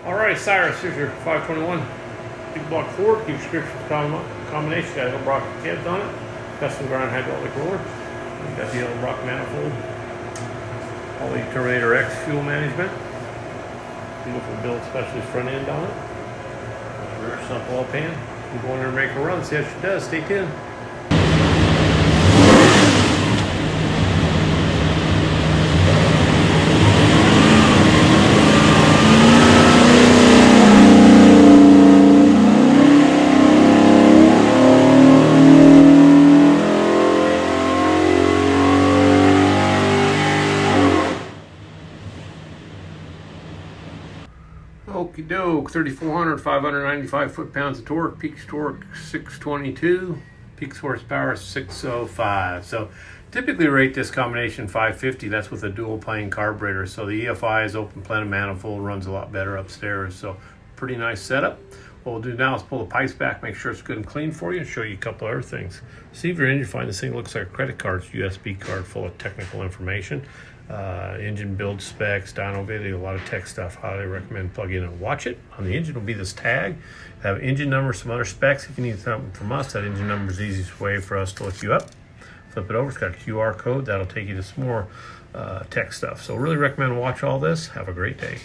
Alright, Cyrus, here's your 521 big block Ford. Keep descriptions combination. Got Edelbrock heads on it. Custom grind hydraulic roller. We got the Edelbrock manifold. Holley Terminator X fuel management. Beautiful Billet Specialties front end on it. Rear sump oil pan. We'll go in there and make a run. See how she does. Stay tuned. Okie doke, 3,400, 595 foot-pounds of torque, peak torque 622, peak horsepower 605. So typically rate this combination 550. That's with a dual plane carburetor. So the EFI is open planted manifold, runs a lot better upstairs. So pretty nice setup. What we'll do now is pull the pipes back, make sure it's good and clean for you, and show you a couple other things. See if your engine, find this thing looks like a credit card. It's a USB card full of technical information. Engine build specs, dyno video, a lot of tech stuff. Highly recommend plug in and watch it. On the engine will be this tag. Have engine number, some other specs. If you need something from us, that engine number is the easiest way for us to look you up. Flip it over, it's got a QR code. That'll take you to some more tech stuff. So really recommend watch all this. Have a great day.